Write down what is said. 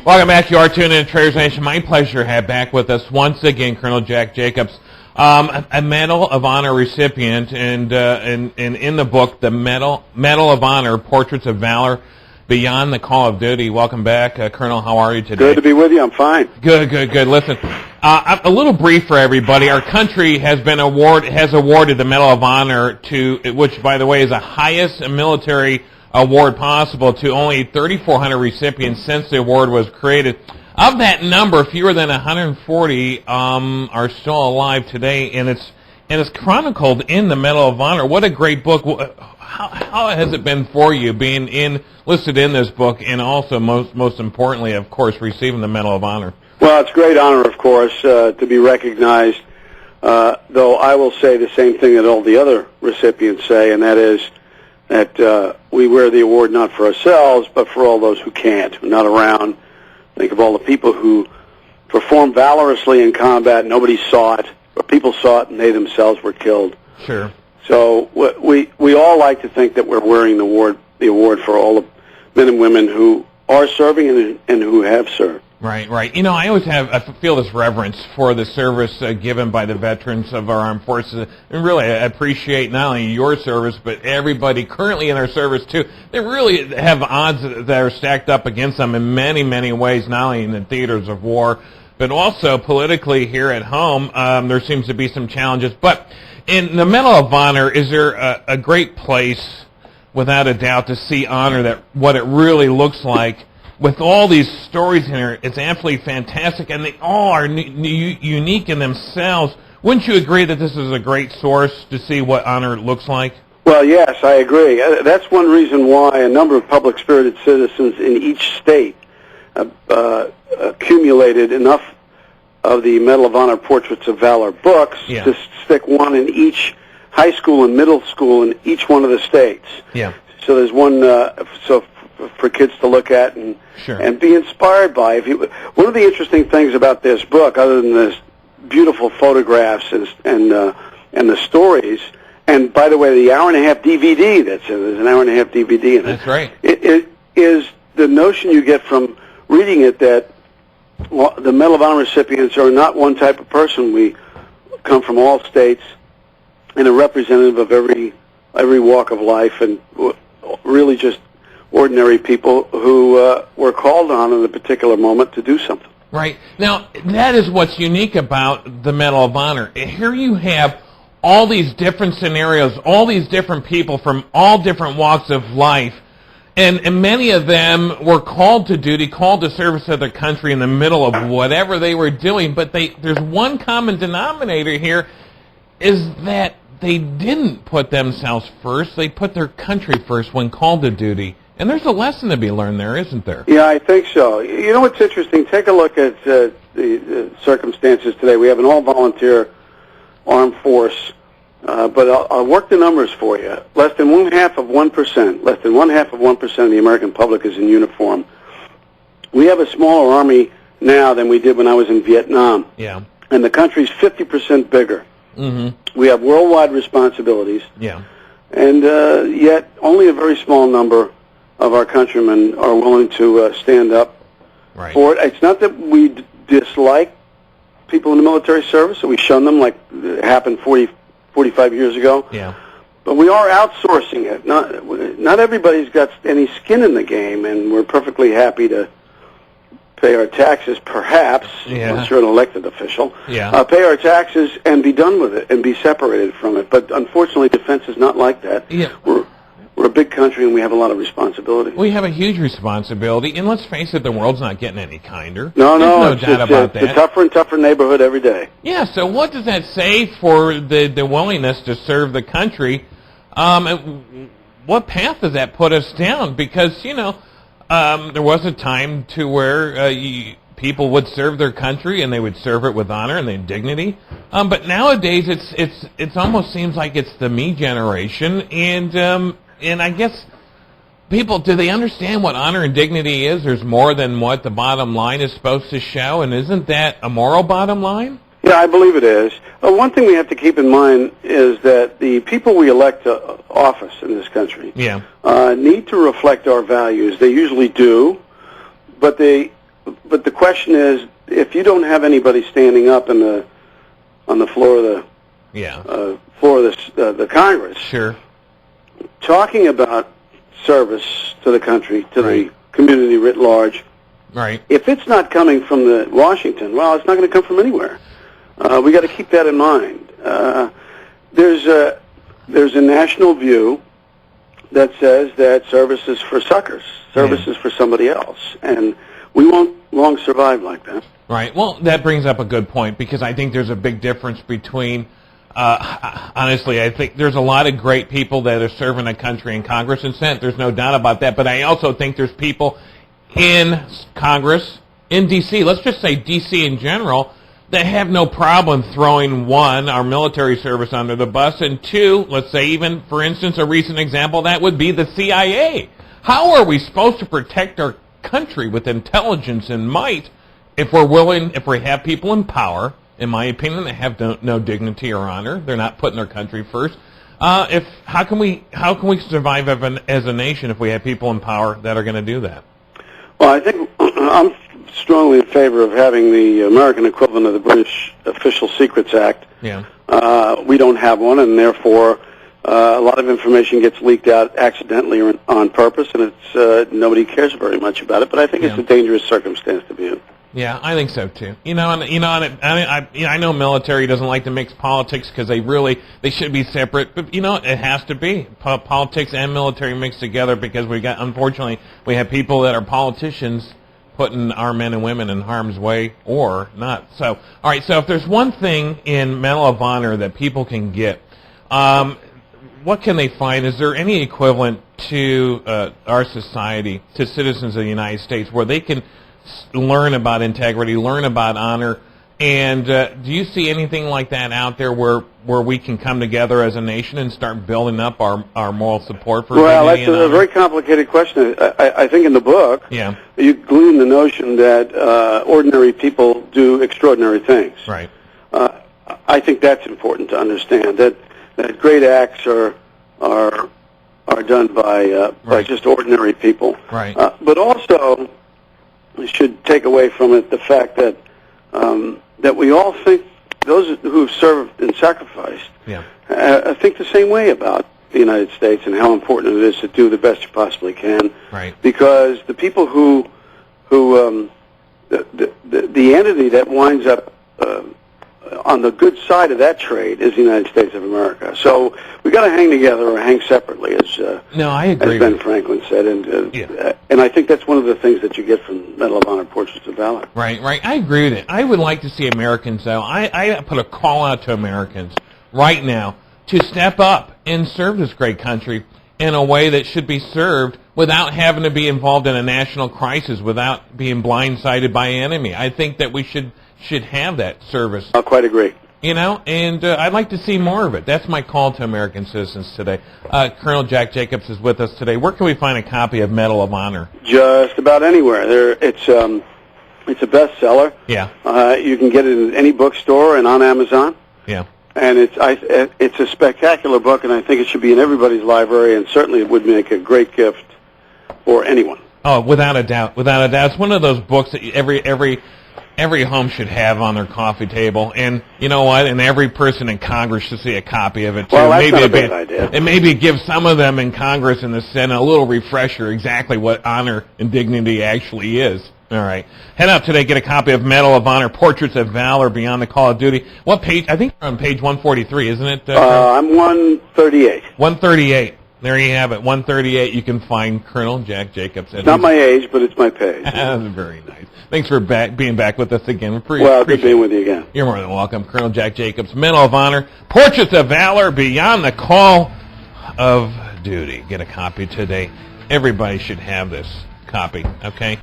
Welcome back. You are tuned in to Traders Nation. My pleasure to have back with us once again Colonel Jack Jacobs, a Medal of Honor recipient, and in the book, the Medal of Honor, Portraits of Valor Beyond the Call of Duty. Welcome back, Colonel. How are you today? Good to be with you. I'm fine. Good. Listen, a little brief for everybody. Our country has awarded the Medal of Honor to, which, by the way, is the highest military award possible, to only 3,400 recipients since the award was created. Of that number, fewer than 140 are still alive today, and it's chronicled in the Medal of Honor. What a great book! How has it been for you being listed in this book, and also most importantly, of course, receiving the Medal of Honor? Well, it's a great honor, of course, to be recognized. Though I will say the same thing that all the other recipients say, and that is that we wear the award not for ourselves, but for all those who can't, who are not around. Think of all the people who performed valorously in combat. Nobody saw it, but people saw it, and they themselves were killed. Sure. So we all like to think that we're wearing the award for all the men and women who are serving and who have served. Right. You know, I feel this reverence for the service given by the veterans of our armed forces, and really I appreciate not only your service, but everybody currently in our service too. They really have odds that are stacked up against them in many, many ways, not only in the theaters of war, but also politically here at home. There seems to be some challenges. But in the Medal of Honor, is there a great place, without a doubt, to see honor, that what it really looks like? With all these stories in here, it's absolutely fantastic, and they all are unique in themselves. Wouldn't you agree that this is a great source to see what honor looks like? Well, yes, I agree. That's one reason why a number of public-spirited citizens in each state accumulated enough of the Medal of Honor Portraits of Valor books to stick one in each high school and middle school in each one of the states. Yeah. So there's one for kids to look at and be inspired by. One of the interesting things about this book, other than this beautiful photographs and the stories, and by the way, the hour-and-a-half DVD that's in there's an hour-and-a-half DVD in it. That's right. It is the notion you get from reading it that the Medal of Honor recipients are not one type of person. We come from all states and are representative of every walk of life, and really just ordinary people who were called on in a particular moment to do something. Right. Now, that is what's unique about the Medal of Honor. Here you have all these different scenarios, all these different people from all different walks of life, and many of them were called to duty, called to service of their country in the middle of whatever they were doing, but there's one common denominator here, is that they didn't put themselves first, they put their country first when called to duty. And there's a lesson to be learned there, isn't there? Yeah, I think so. You know what's interesting? Take a look at the circumstances today. We have an all-volunteer armed force, but I'll work the numbers for you. Less than 1% of the American public is in uniform. We have a smaller army now than we did when I was in Vietnam. Yeah. And the country's 50% bigger. Mm-hmm. We have worldwide responsibilities. Yeah. And yet only a very small number of our countrymen are willing to stand up for it. It's not that we dislike people in the military service, or we shun them like it happened 45 years ago. Yeah. But we are outsourcing it. Not everybody's got any skin in the game, and we're perfectly happy to pay our taxes, perhaps, unless you're an elected official, pay our taxes and be done with it and be separated from it. But unfortunately, defense is not like that. Yeah. We're a big country, and we have a lot of responsibility. We have a huge responsibility, and let's face it, the world's not getting any kinder. No doubt about that. It's a tougher and tougher neighborhood every day. Yeah, so what does that say for the willingness to serve the country? What path does that put us down? Because, there was a time to where people would serve their country, and they would serve it with honor and dignity. But nowadays, it's almost seems like it's the me generation, and I guess people, do they understand what honor and dignity is? There's more than what the bottom line is supposed to show, and isn't that a moral bottom line? Yeah, I believe it is. One thing we have to keep in mind is that the people we elect to office in this country need to reflect our values. They usually do, but they but the question is, if you don't have anybody standing up on the floor of the Congress, sure, talking about service to the country, to the community writ large, right? If it's not coming from the Washington, well, it's not going to come from anywhere. We got to keep that in mind. There's a national view that says that service is for suckers, service is for somebody else, and we won't long survive like that. Right. Well, that brings up a good point, because I think there's a big difference between, honestly, I think there's a lot of great people that are serving the country in Congress and Senate. There's no doubt about that. But I also think there's people in Congress, in D.C., let's just say D.C. in general, that have no problem throwing, one, our military service under the bus, and two, let's say even, for instance, a recent example, that would be the CIA. How are we supposed to protect our country with intelligence and might if we have people in power, in my opinion, that have no dignity or honor? They're not putting their country first. How can we survive as a nation if we have people in power that are going to do that? Well, I think I'm strongly in favor of having the American equivalent of the British Official Secrets Act. Yeah. We don't have one, and therefore a lot of information gets leaked out accidentally or on purpose, and it's nobody cares very much about it. But I think it's a dangerous circumstance to be in. Yeah, I think so too. I know military doesn't like to mix politics because they should be separate, but it has to be politics and military mixed together, because unfortunately we have people that are politicians putting our men and women in harm's way or not. So, all right. So if there's one thing in Medal of Honor that people can get, what can they find? Is there any equivalent to our society, to citizens of the United States, where they can learn about integrity, learn about honor, and do you see anything like that out there where we can come together as a nation and start building up our moral support for dignity and honor? Well, that's a very complicated question. I think in the book, you glean the notion that ordinary people do extraordinary things. Right. I think that's important to understand, that great acts are done by just ordinary people. Right. But also, we should take away from it the fact that that we all think, those who have served and sacrificed, think the same way about the United States and how important it is to do the best you possibly can. Right. Because the people the entity that winds up on the good side of that trade is the United States of America. So we got to hang together or hang separately, as I agree as Ben Franklin said, and I think that's one of the things that you get from Medal of Honor Portraits of Valor. Right. I agree with it. I would like to see Americans, though. I put a call out to Americans right now to step up and serve this great country in a way that should be served without having to be involved in a national crisis, without being blindsided by an enemy. I think that we should have that service. I quite agree. And I'd like to see more of it. That's my call to American citizens today. Colonel Jack Jacobs is with us today. Where can we find a copy of Medal of Honor? Just about anywhere. It's a bestseller. Yeah. You can get it in any bookstore and on Amazon. Yeah. And it's a spectacular book, and I think it should be in everybody's library, and certainly it would make a great gift for anyone. Oh, without a doubt. It's one of those books that every home should have on their coffee table, and you know what? And every person in Congress should see a copy of it too. Well, that's not a bad idea. And maybe give some of them in Congress and the Senate a little refresher exactly what honor and dignity actually is. All right. Head out today, get a copy of Medal of Honor, Portraits of Valor, Beyond the Call of Duty. What page? I think you're on page 143, isn't it? I'm 138. 138. There you have it. 138. You can find Colonel Jack Jacobs. It's not my age, but it's my page. That's very nice. Thanks for being back with us again. Good being with you again. You're more than welcome. Colonel Jack Jacobs, Medal of Honor, Portraits of Valor, Beyond the Call of Duty. Get a copy today. Everybody should have this copy, okay?